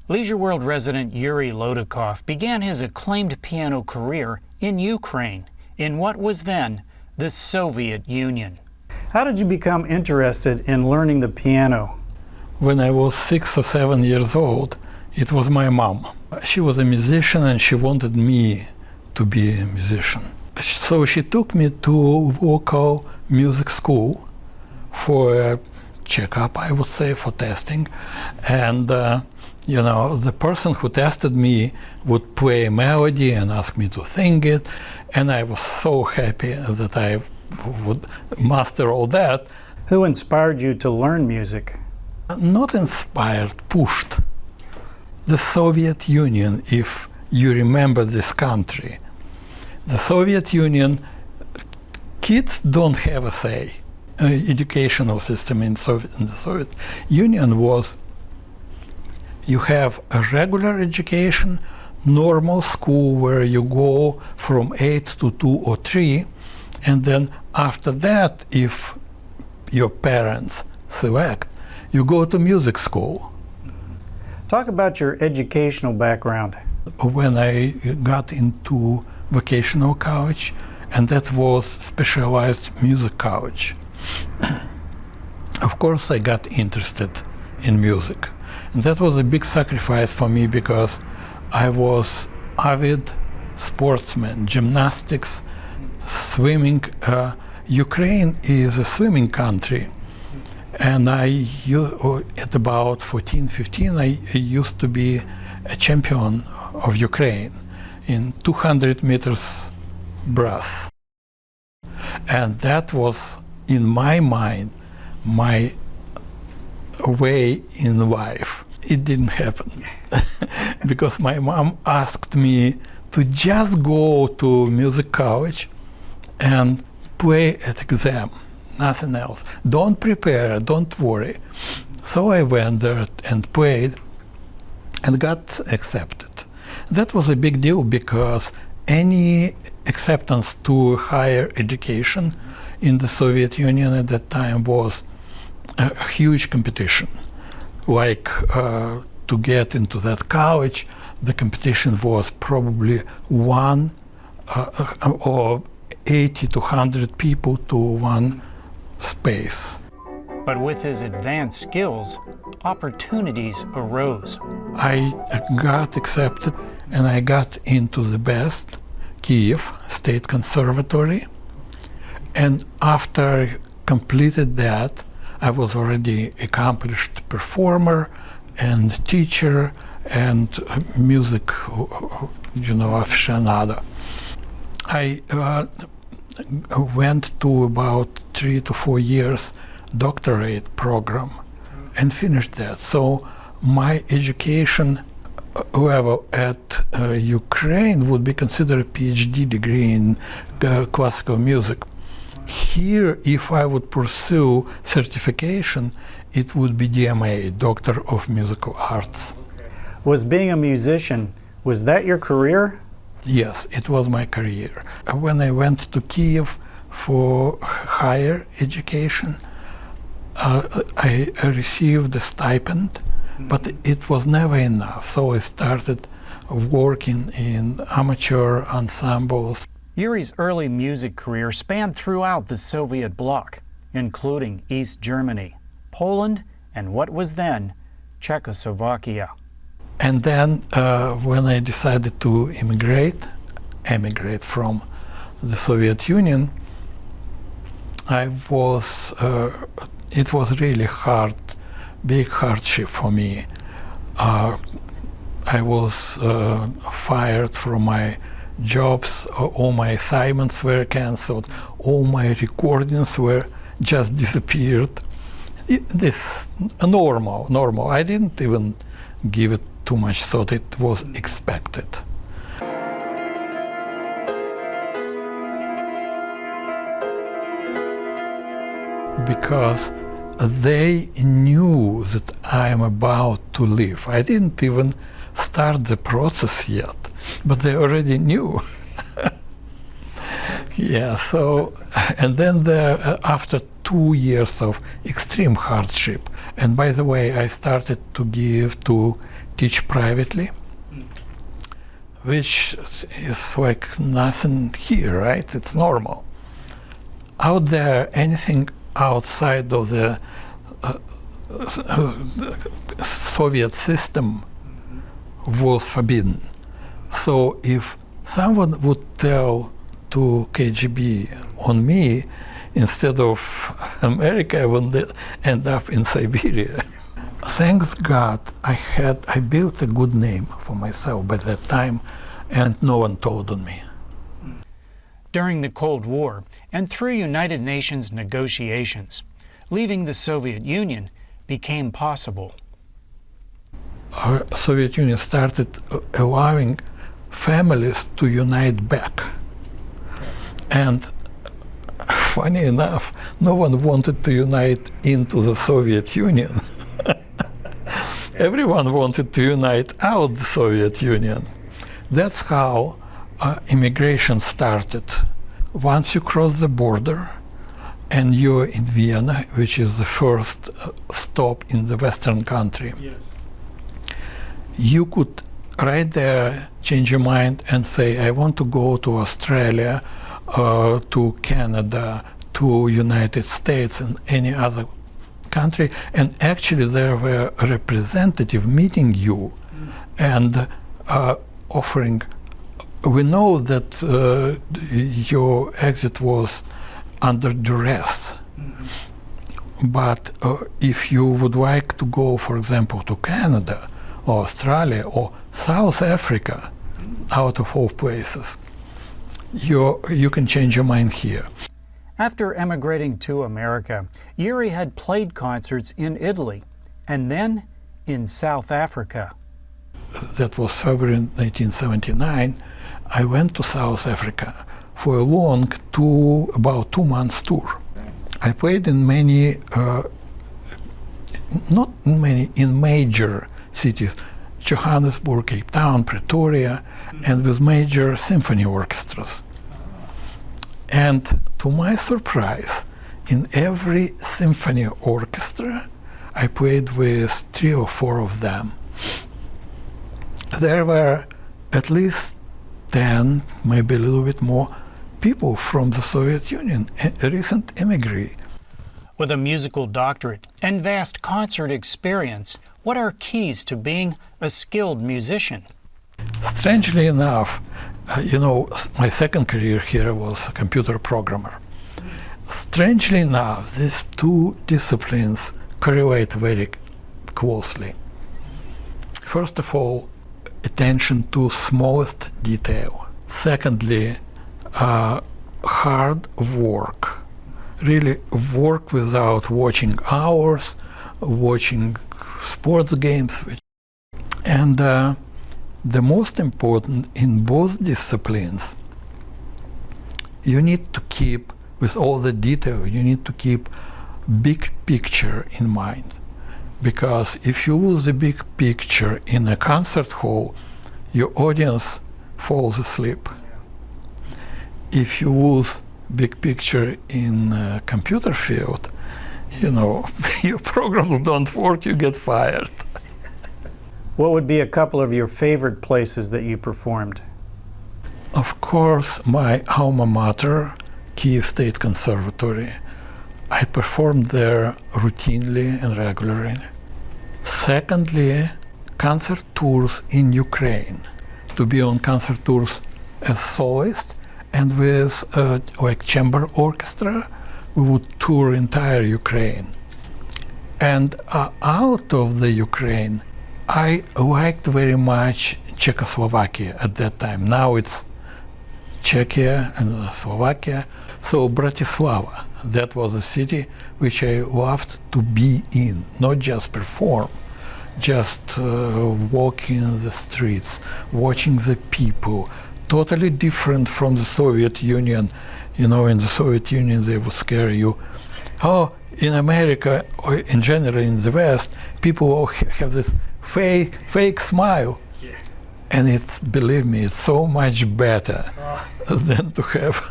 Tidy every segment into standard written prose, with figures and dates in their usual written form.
Leisure World resident Yuri Lotakov began his acclaimed piano career in Ukraine, in what was then the Soviet Union. How did you become interested in learning the piano? When I was 6 or 7 years old, it was my mom. She was a musician and she wanted me to be a musician. So she took me to vocal music school for a checkup, I would say, for testing. And the person who tested me would play a melody and ask me to sing it. And I was so happy that I would master all that. Who inspired you to learn music? Not inspired, pushed. The Soviet Union, if you remember this country. The Soviet Union, kids don't have a say. Educational system in the Soviet Union was, you have a regular education, normal school where you go from 8 to 2 or 3, and then after that, if your parents select, you go to music school. Talk about your educational background. When I got into vocational college, and that was specialized music college, of course I got interested in music. And that was a big sacrifice for me because I was avid sportsman, gymnastics, swimming. Ukraine is a swimming country. And at about 14, 15, I used to be a champion of Ukraine in 200 meters brass. And that was, in my mind, my way in life. It didn't happen because my mom asked me to just go to music college and play at exam. Nothing else. Don't prepare, don't worry. So I went there and played and got accepted. That was a big deal because any acceptance to higher education in the Soviet Union at that time was a huge competition. Like to get into that college, the competition was probably one or 80 to 100 people to one space. But with his advanced skills, opportunities arose. I got accepted and I got into the best, Kiev State Conservatory. And after I completed that, I was already accomplished performer and teacher and music, aficionado. I went to about 3 to 4 years doctorate program and finished that. So my education level at Ukraine would be considered a PhD degree in classical music. Here, if I would pursue certification, it would be DMA, Doctor of Musical Arts. Was being a musician, was that your career? Yes, it was my career. When I went to Kiev for higher education, I received a stipend, but it was never enough. So I started working in amateur ensembles. Yuri's early music career spanned throughout the Soviet bloc, including East Germany, Poland, and what was then Czechoslovakia. And then when I decided to emigrate from the Soviet Union, it was really hard, big hardship for me. I was fired from my jobs, all my assignments were cancelled, all my recordings were just disappeared. This normal. I didn't even give it too much thought. It was expected. Because they knew that I am about to leave. I didn't even start the process yet, but they already knew. Yeah, so, and then after 2 years of extreme hardship. And by the way, I started to teach privately, which is like nothing here, right? It's normal. Out there, anything outside of the Soviet system was forbidden. So if someone would tell to KGB on me, instead of America, I would end up in Siberia. Thanks God, I built a good name for myself by that time, and no one told on me. During the Cold War and through United Nations negotiations, leaving the Soviet Union became possible. Our Soviet Union started allowing families to unite back. And funny enough, no one wanted to unite into the Soviet Union. Everyone wanted to unite out the Soviet Union. That's how immigration started. Once you cross the border and you're in Vienna, which is the first stop in the Western country, you could right there change your mind and say, I want to go to Australia, to Canada, to United States and any other country. And actually there were a representative meeting you and offering, we know that your exit was under duress, but if you would like to go, for example, to Canada or Australia or South Africa, out of all places, you can change your mind here. After emigrating to America, Yuri had played concerts in Italy and then in South Africa. That was February 1979. I went to South Africa for a long about 2 months tour. I played in many, not in many, in major cities, Johannesburg, Cape Town, Pretoria, and with major symphony orchestras. And to my surprise, in every symphony orchestra, I played with 3 or 4 of them. There were at least 10, maybe a little bit more, people from the Soviet Union, a recent immigrant. With a musical doctorate and vast concert experience, what are keys to being a skilled musician? Strangely enough, my second career here was a computer programmer. Strangely enough, these 2 disciplines correlate very closely. First of all, attention to smallest detail. Secondly, hard work. Really work without watching hours, watching sports games. And the most important in both disciplines, you need to keep, with all the detail, you need to keep big picture in mind. Because if you lose the big picture in a concert hall, your audience falls asleep. If you lose big picture in a computer field, your programs don't work, you get fired. What would be a couple of your favorite places that you performed? Of course, my alma mater, Kiev State Conservatory. I performed there routinely and regularly. Secondly, concert tours in Ukraine. To be on concert tours as soloist and with like chamber orchestra, we would tour entire Ukraine. And out of the Ukraine, I liked very much Czechoslovakia at that time. Now it's Czechia and Slovakia. So Bratislava, that was a city which I loved to be in, not just perform, just walking the streets, watching the people, totally different from the Soviet Union. In the Soviet Union they would scare you. Oh, in America, or in general in the West, people all have this fake smile. Yeah. And believe me, it's so much better than to have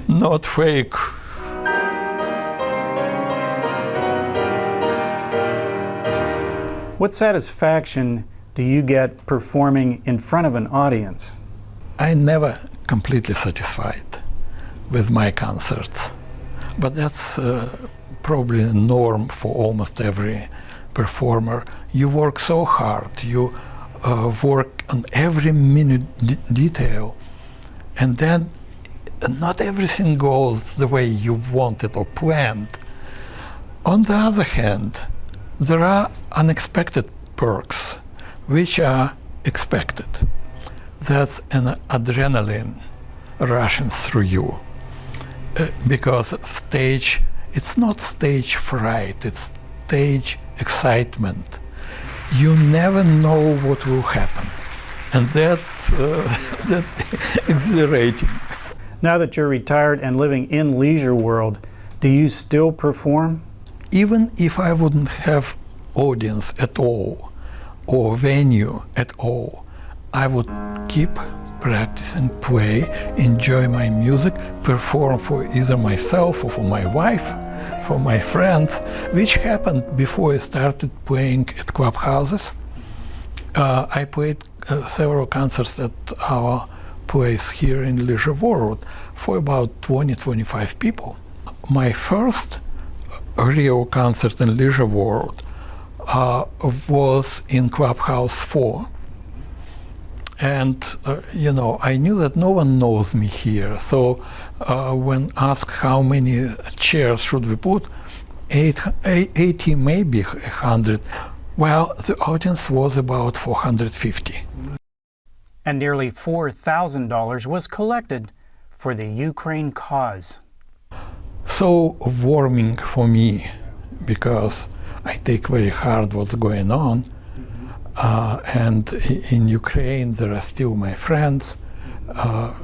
not fake. What satisfaction do you get performing in front of an audience? I never completely satisfied with my concerts, but that's probably a norm for almost every performer. You work so hard, you work on every minute detail, and then not everything goes the way you wanted or planned. On the other hand, there are unexpected perks which are expected. That's an adrenaline rushing through you, because stage, it's not stage fright, it's stage excitement. You never know what will happen, and that's exhilarating. Now that you're retired and living in Leisure World, do you still perform? Even if I wouldn't have audience at all or venue at all, I would keep practicing, play, enjoy my music, perform for either myself or for my wife, for my friends, which happened before I started playing at clubhouses. I played several concerts at our place here in Leisure World for about 20-25 people. My first real concert in Leisure World was in Clubhouse 4. And, I knew that no one knows me here. So when asked how many chairs should we put, 80, maybe 100. Well, the audience was about 450. And nearly $4,000 was collected for the Ukraine cause. So warming for me, because I take very hard what's going on. And in Ukraine, there are still my friends.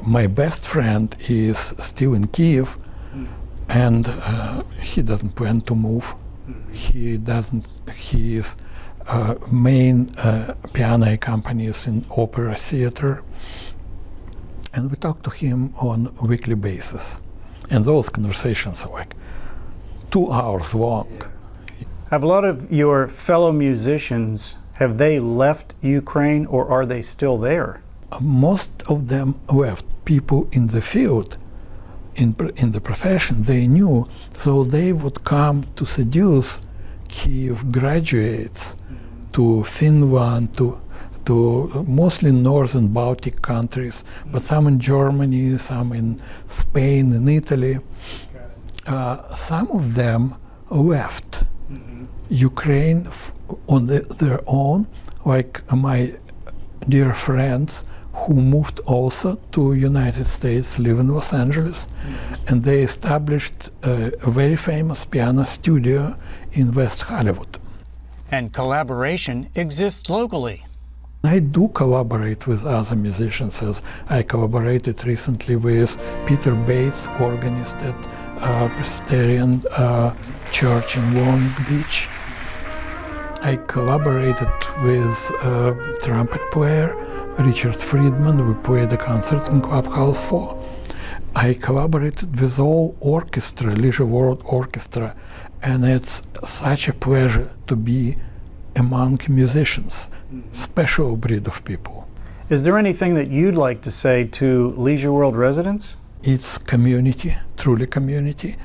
My best friend is still in Kiev, and he doesn't plan to move. He is main piano accompanies in opera theater, and we talk to him on a weekly basis. And those conversations are like 2 hours long. Have a lot of your fellow musicians, have they left Ukraine or are they still there? Most of them left. People in the field, in the profession, they knew, so they would come to seduce Kiev graduates to Finland, to mostly northern Baltic countries, but some in Germany, some in Spain, in Italy. Some of them left Ukraine on their own, like my dear friends who moved also to United States, live in Los Angeles, and they established a very famous piano studio in West Hollywood. And collaboration exists locally. I do collaborate with other musicians, as I collaborated recently with Peter Bates, organist at Presbyterian Church in Long Beach. I collaborated with a trumpet player, Richard Friedman. We played a concert in Clubhouse 4. I collaborated with all orchestra, Leisure World Orchestra, and it's such a pleasure to be among musicians, special breed of people. Is there anything that you'd like to say to Leisure World residents? It's community, truly community.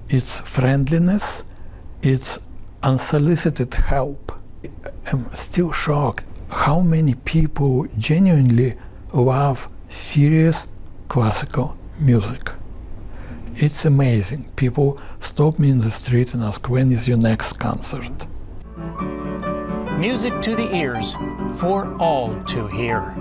It's friendliness. It's unsolicited help. I'm still shocked how many people genuinely love serious classical music. It's amazing. People stop me in the street and ask, when is your next concert? Music to the ears for all to hear.